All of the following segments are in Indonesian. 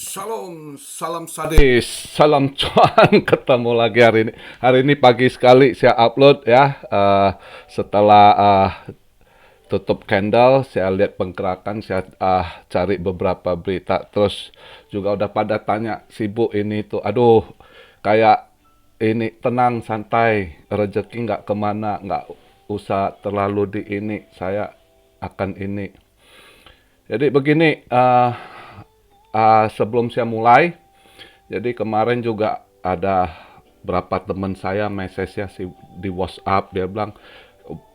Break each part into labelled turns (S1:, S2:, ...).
S1: Shalom, salam sadis, salam cuan. Ketemu lagi hari ini. Hari ini pagi sekali saya upload ya. Setelah tutup candle, saya lihat pergerakan, saya cari beberapa berita. Terus juga udah pada tanya sibuk ini itu. Aduh, kayak ini tenang, santai, rezeki nggak kemana, nggak usah terlalu di ini. Saya akan ini. Jadi begini, sebelum saya mulai, jadi kemarin juga ada berapa teman saya message ya di WhatsApp, dia bilang,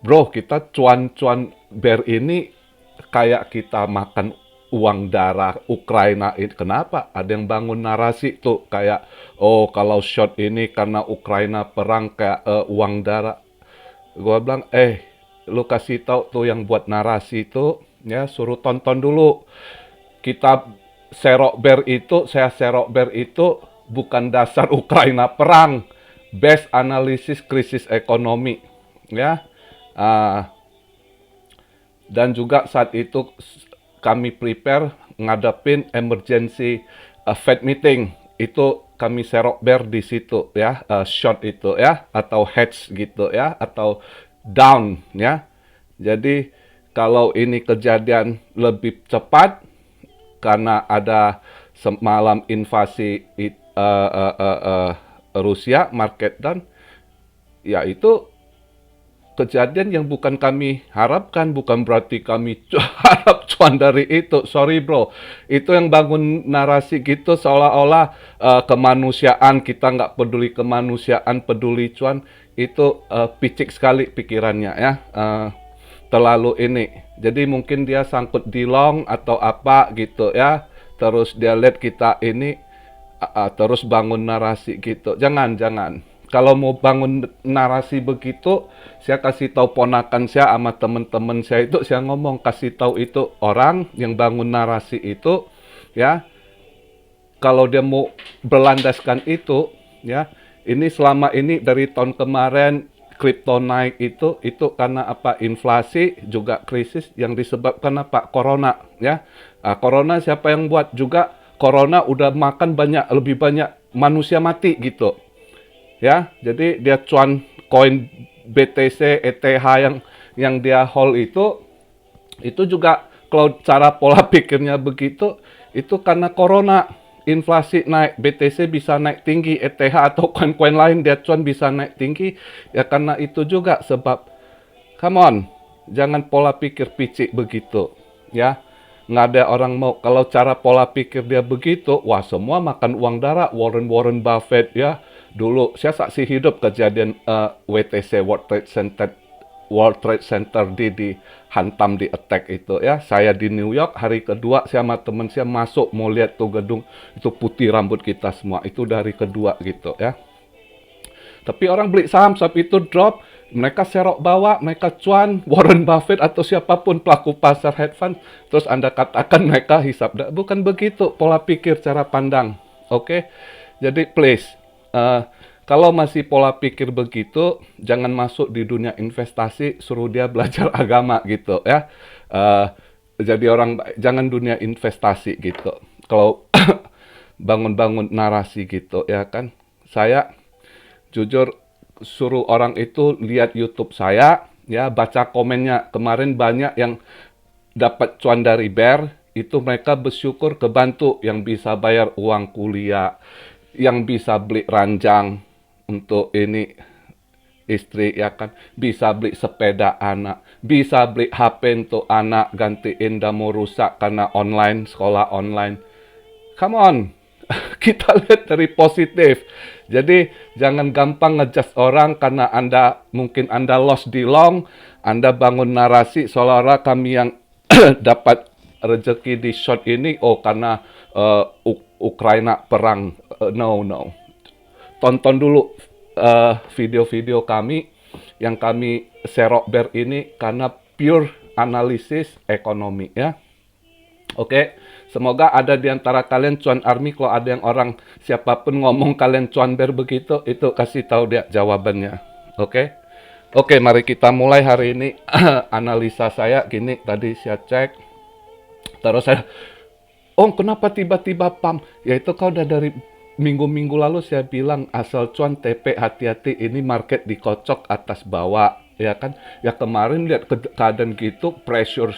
S1: bro kita cuan-cuan bear ini kayak kita makan uang darah Ukraina ini. Kenapa? Ada yang bangun narasi tuh kayak, oh kalau shot ini karena Ukraina perang kayak uang darah. Gua bilang, lu kasih tahu tuh yang buat narasi itu, ya suruh tonton dulu. Kita saya serok bear itu bukan dasar Ukraina perang, base analisis krisis ekonomi, ya. Ah, dan juga saat itu kami prepare ngadepin emergency Fed meeting. Itu kami serok bear di situ ya, short itu ya, atau hedge gitu ya, atau down ya. Jadi kalau ini kejadian lebih cepat karena ada semalam invasi Rusia, market down, ya itu kejadian yang bukan kami harapkan, bukan berarti kami harap cuan dari itu. Sorry bro, itu yang bangun narasi gitu seolah-olah kemanusiaan, kita nggak peduli kemanusiaan, peduli cuan, itu picik sekali pikirannya ya. Terlalu ini. Jadi mungkin dia sangkut di long atau apa gitu ya. Terus dia lihat kita ini terus bangun narasi gitu. Jangan. Kalau mau bangun narasi begitu, saya kasih tahu ponakan saya sama teman-teman saya itu, saya ngomong kasih tahu itu orang yang bangun narasi itu, ya. Kalau dia mau berlandaskan itu, ya. Ini selama ini dari tahun kemarin kripto naik itu karena apa? Inflasi juga krisis yang disebabkan apa? Corona, ya. Corona siapa yang buat? Juga corona udah makan lebih banyak manusia mati gitu. Ya, jadi dia cuan koin BTC, ETH yang dia hold itu juga kalau cara pola pikirnya begitu, itu karena corona, inflasi naik, BTC bisa naik tinggi, ETH atau koin-koin lain dia cuan bisa naik tinggi, ya karena itu juga sebab. Come on, jangan pola pikir picik begitu, ya. Nggak ada orang mau, kalau cara pola pikir dia begitu, wah semua makan uang darah, Warren Buffett ya. Dulu saya saksi hidup kejadian WTC, World Trade Center dihantam, di attack itu ya. Saya di New York, hari kedua saya sama teman saya masuk mau lihat tuh gedung, itu putih rambut kita semua, itu dari kedua gitu ya. Tapi orang beli saham saat itu drop, mereka serok bawa, mereka cuan, Warren Buffett atau siapapun pelaku pasar hedge fund, terus Anda katakan mereka hisap. Bukan begitu pola pikir, cara pandang. Oke? Jadi please, kalau masih pola pikir begitu, jangan masuk di dunia investasi, suruh dia belajar agama gitu ya. Jadi orang, jangan dunia investasi gitu. Kalau bangun-bangun narasi gitu ya kan. Saya jujur suruh orang itu lihat YouTube saya, ya baca komennya. Kemarin banyak yang dapat cuan dari Bear, itu mereka bersyukur kebantu yang bisa bayar uang kuliah, yang bisa beli ranjang untuk ini istri ya kan, bisa beli sepeda anak, bisa beli HP untuk anak gantiin dah mau rusak karena online, sekolah online. Come on, kita lihat dari positif. Jadi jangan gampang ngejudge orang karena mungkin Anda lost di long, Anda bangun narasi seolah-olah kami yang dapat rezeki di short ini, oh karena Ukraina perang. No. Tonton dulu video-video kami yang kami serok bear ini karena pure analisis ekonomi ya. Oke, semoga ada di antara kalian cuan army. Kalau ada yang orang siapapun ngomong kalian cuan bear begitu, itu kasih tahu dia jawabannya. Oke, mari kita mulai hari ini. Analisa saya gini, tadi saya cek, terus saya Oh, kenapa tiba-tiba pump? Ya itu kau udah dari minggu-minggu lalu saya bilang asal cuan TP hati-hati ini market dikocok atas bawah, ya kan? Ya kemarin lihat keadaan gitu, pressure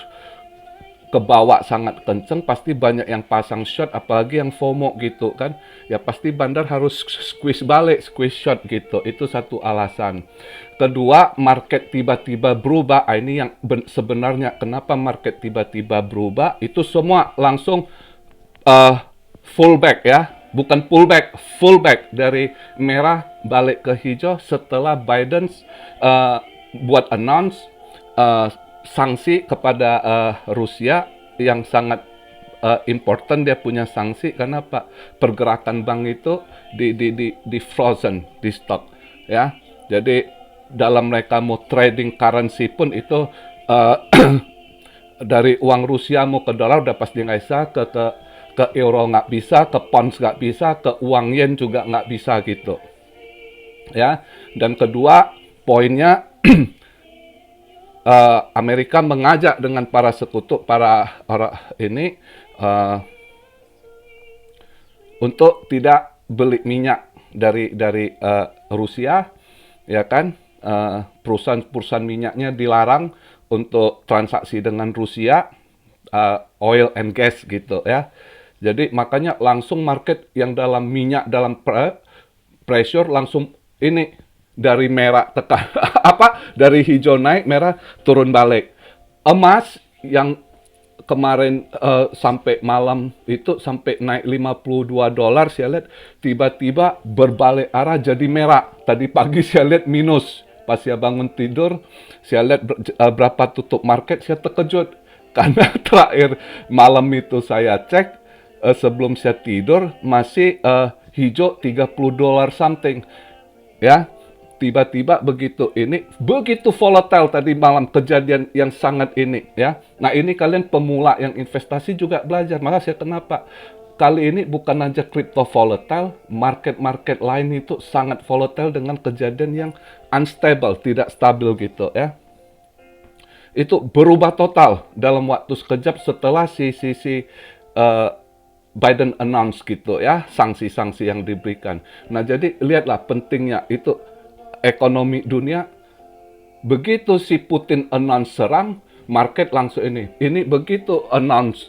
S1: ke bawah sangat kenceng, pasti banyak yang pasang short, apalagi yang FOMO gitu kan. Ya pasti bandar harus squeeze balik, squeeze short gitu. Itu satu alasan. Kedua, market tiba-tiba berubah. Ini yang sebenarnya kenapa market tiba-tiba berubah, itu semua langsung fullback ya. Bukan pullback, fullback dari merah balik ke hijau setelah Biden buat announce uh, sanksi kepada Rusia yang sangat important. Dia punya sanksi karena apa? Pergerakan bank itu di frozen, di stop ya. Jadi dalam mereka mau trading currency pun itu uh, dari uang Rusia mau ke dolar udah pasti nggak bisa, ke euro nggak bisa, ke pounds nggak bisa, ke uang yen juga nggak bisa gitu ya. Dan kedua poinnya, Amerika mengajak dengan para sekutu, para orang ini untuk tidak beli minyak dari Rusia, ya kan? Perusahaan-perusahaan minyaknya dilarang untuk transaksi dengan Rusia, oil and gas gitu ya. Jadi makanya langsung market yang dalam minyak, dalam pressure langsung ini dari merah tekan apa, dari hijau naik, merah turun balik. Emas yang kemarin sampai malam itu sampai naik $52, saya lihat tiba-tiba berbalik arah jadi merah. Tadi pagi saya lihat minus. Pas saya bangun tidur, saya lihat berapa tutup market, saya terkejut. Karena terakhir malam itu saya cek, sebelum saya tidur, masih hijau $30 something. Ya, tiba-tiba begitu volatile tadi malam, kejadian yang sangat ini ya. Nah ini kalian pemula yang investasi juga belajar. Maka saya kenapa kali ini bukan aja crypto volatile, market-market lain itu sangat volatile dengan kejadian yang unstable, tidak stabil gitu ya. Itu berubah total dalam waktu sekejap setelah Biden announce gitu ya, sanksi-sanksi yang diberikan. Nah, jadi lihatlah pentingnya itu ekonomi dunia. Begitu si Putin announce serang, market langsung ini. Ini begitu announce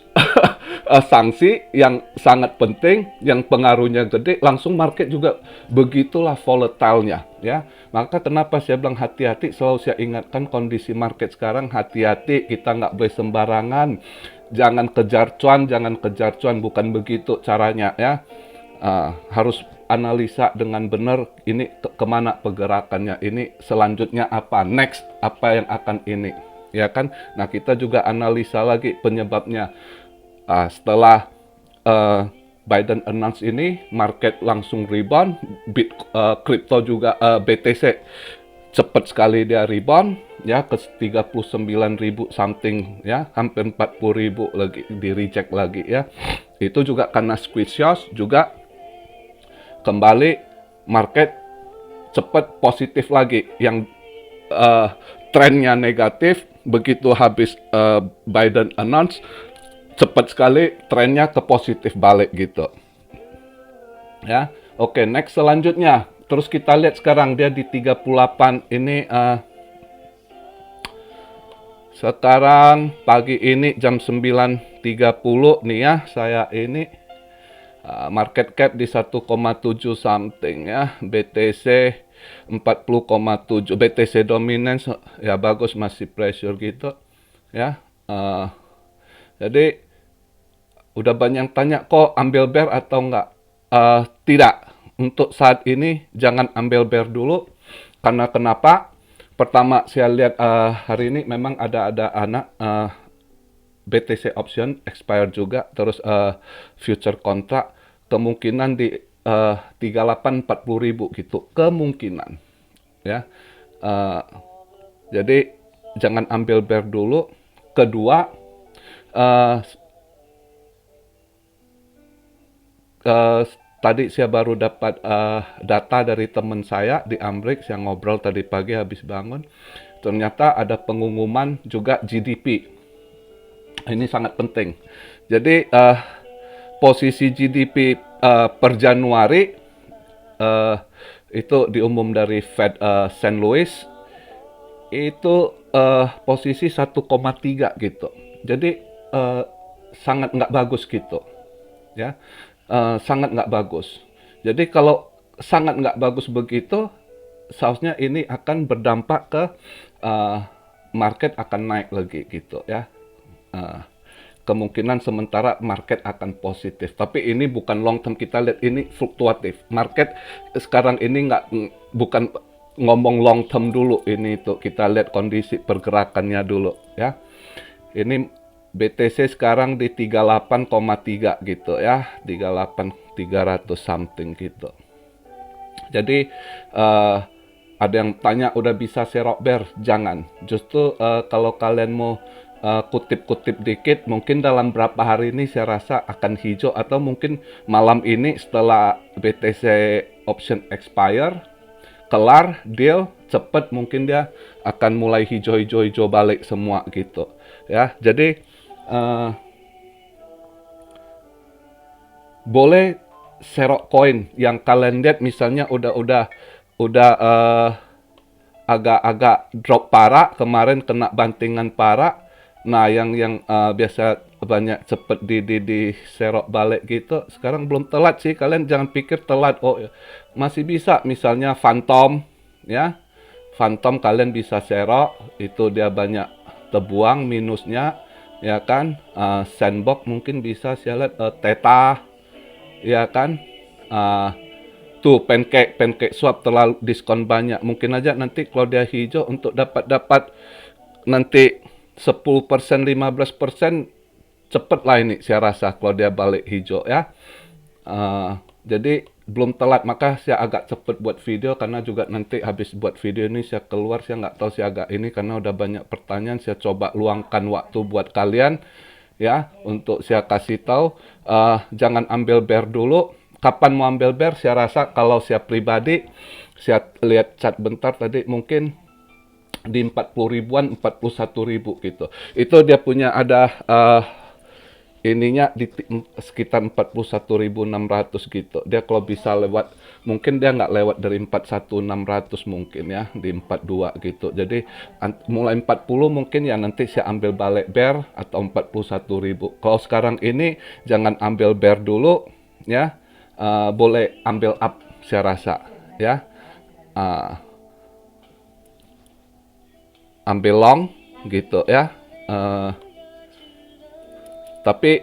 S1: sanksi yang sangat penting, yang pengaruhnya gede, langsung market juga begitulah volatile-nya ya. Maka kenapa saya bilang hati-hati, selalu saya ingatkan kondisi market sekarang, hati-hati, kita nggak boleh sembarangan. Jangan kejar cuan, bukan begitu caranya ya. Harus analisa dengan benar, ini kemana pergerakannya, ini selanjutnya apa, next apa yang akan ini, ya kan? Nah kita juga analisa lagi penyebabnya. Setelah Biden announce ini, market langsung rebound, crypto juga, BTC cepat sekali dia rebound ya ke 39.000 something ya, hampir 40.000 lagi di reject lagi ya. Itu juga karena squeeze short juga kembali market cepat positif lagi, yang trennya negatif begitu habis Biden announce cepat sekali trennya ke positif balik gitu ya. Oke, next selanjutnya terus kita lihat sekarang dia di 38 ini. Sekarang pagi ini jam 9.30 nih ya, saya ini market cap di 1,7 something ya, BTC 40,7, BTC dominance ya bagus, masih pressure gitu ya. Jadi udah banyak yang tanya kok ambil bear atau enggak. Tidak, untuk saat ini jangan ambil bear dulu. Karena kenapa? Pertama saya lihat hari ini memang ada anak BTC option expired juga, terus future contract kemungkinan di 38-40 ribu gitu, kemungkinan ya. Jadi jangan ambil bear dulu. Kedua, tadi saya baru dapat data dari teman saya di Amerika, yang ngobrol tadi pagi habis bangun. Ternyata ada pengumuman juga GDP. Ini sangat penting. Jadi posisi GDP per Januari itu diumum dari Fed St. Louis itu posisi 1,3 gitu. Jadi sangat nggak bagus gitu, ya. Sangat nggak bagus. Jadi kalau sangat nggak bagus begitu, seharusnya ini akan berdampak ke market akan naik lagi gitu ya. Kemungkinan sementara market akan positif. Tapi ini bukan long term, kita lihat ini fluktuatif. Market sekarang ini bukan ngomong long term dulu, ini tuh kita lihat kondisi pergerakannya dulu ya. Ini BTC sekarang di 38,3 gitu ya, 300 something gitu. Jadi ada yang tanya udah bisa serok bear, jangan. Justru kalau kalian mau kutip-kutip dikit, mungkin dalam berapa hari ini saya rasa akan hijau, atau mungkin malam ini setelah BTC option expire, kelar, deal, cepet mungkin dia akan mulai hijau balik semua gitu. Ya, jadi boleh serok koin yang kalian lihat misalnya udah agak-agak drop parah, kemarin kena bantingan parah. Nah, yang biasa banyak cepet di serok balik gitu, sekarang belum telat sih. Kalian jangan pikir telat. Oh, masih bisa. Misalnya Phantom, ya. Phantom kalian bisa serok, itu dia banyak terbuang minusnya, ya kan. Sandbox mungkin bisa saya lihat, Theta, ya kan. Tuh pancake swap terlalu diskon banyak. Mungkin aja nanti kalau dia hijau untuk dapat nanti 10%, 15% cepet lah ini saya rasa kalau dia balik hijau ya. Jadi belum telat, maka saya agak cepet buat video karena juga nanti habis buat video ini saya keluar, saya nggak tahu saya agak ini karena udah banyak pertanyaan. Saya coba luangkan waktu buat kalian ya untuk saya kasih tahu. Jangan ambil bear dulu. Kapan mau ambil bear? Saya rasa kalau saya pribadi, saya lihat chart bentar tadi mungkin di 40 ribuan, 41 ribu gitu. Itu dia punya ada ininya di sekitar 41.600 gitu. Dia kalau bisa lewat, mungkin dia nggak lewat dari 41.600 mungkin ya, di 42 gitu. Jadi mulai 40 mungkin ya nanti saya ambil balik bear atau 41.000. Kalau sekarang ini jangan ambil bear dulu ya. Boleh ambil up saya rasa ya. Ambil long gitu ya. Tapi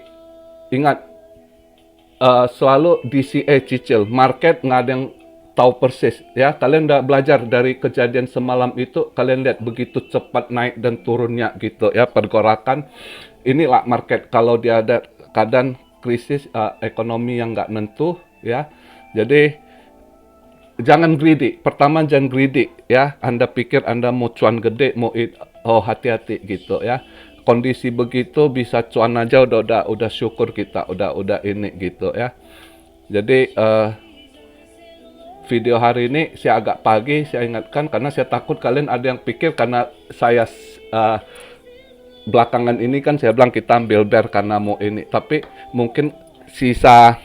S1: ingat, selalu DCA cicil, market nggak ada yang tahu persis ya. Kalian udah belajar dari kejadian semalam itu, kalian lihat begitu cepat naik dan turunnya gitu ya pergerakan. Inilah market kalau dia ada keadaan krisis ekonomi yang nggak nentu ya. Jadi jangan greedy. Pertama jangan greedy ya. Anda pikir Anda mau cuan gede, hati-hati gitu ya. Kondisi begitu bisa cuan aja udah syukur kita, udah ini gitu ya. Jadi video hari ini saya agak pagi saya ingatkan karena saya takut kalian ada yang pikir karena saya belakangan ini kan saya bilang kita ambil bear karena mau ini, tapi mungkin sisa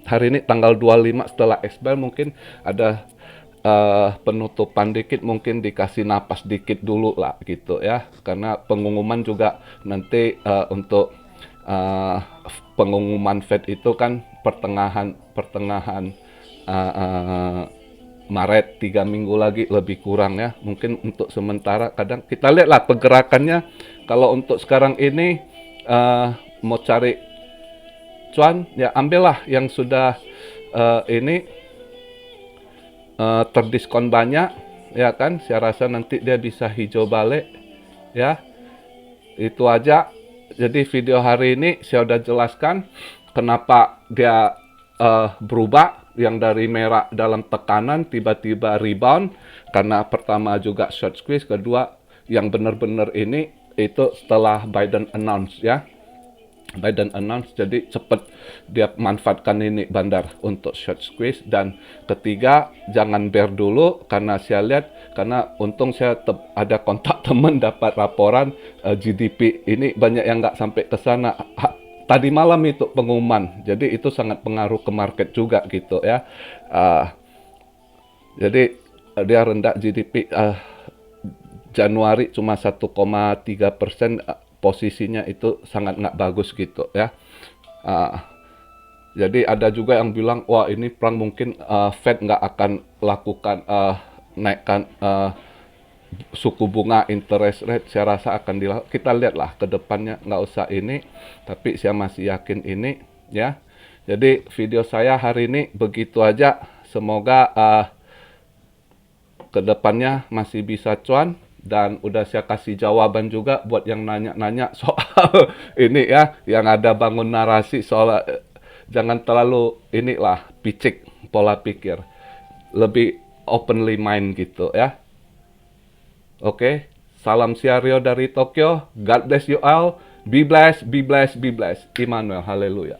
S1: hari ini tanggal 25 setelah expire mungkin ada penutupan dikit, mungkin dikasih napas dikit dulu lah gitu ya, karena pengumuman juga nanti untuk pengumuman Fed itu kan pertengahan Maret, 3 minggu lagi lebih kurang ya. Mungkin untuk sementara kadang kita lihatlah pergerakannya. Kalau untuk sekarang ini mau cari cuan ya ambillah yang sudah ini terdiskon banyak ya kan. Saya rasa nanti dia bisa hijau balik ya. Itu aja. Jadi video hari ini saya udah jelaskan kenapa dia berubah, yang dari merah dalam tekanan tiba-tiba rebound karena pertama juga short squeeze, kedua yang benar-benar ini itu setelah Biden announce ya. Biden announce, jadi cepat dia manfaatkan ini bandar untuk short squeeze. Dan ketiga, jangan bear dulu karena saya lihat, karena untung saya ada kontak teman dapat laporan GDP ini banyak yang nggak sampai ke sana. tadi malam itu pengumuman. Jadi itu sangat pengaruh ke market juga gitu ya. Ah, jadi dia rendah GDP Januari cuma 1,3%, posisinya itu sangat nggak bagus gitu ya. Ah, jadi ada juga yang bilang, wah ini perang mungkin Fed nggak akan lakukan naikkan suku bunga interest rate. Saya rasa akan dilakukan. Kita lihatlah ke depannya, nggak usah ini, tapi saya masih yakin ini ya. Jadi video saya hari ini begitu aja. Semoga ke depannya masih bisa cuan, dan udah saya kasih jawaban juga buat yang nanya-nanya soal ini ya, yang ada bangun narasi soal jangan terlalu inilah picik pola pikir, lebih openly mind gitu ya. Oke, salam siario dari Tokyo. God bless you all. Be blessed, be blessed, be blessed. Immanuel, haleluya.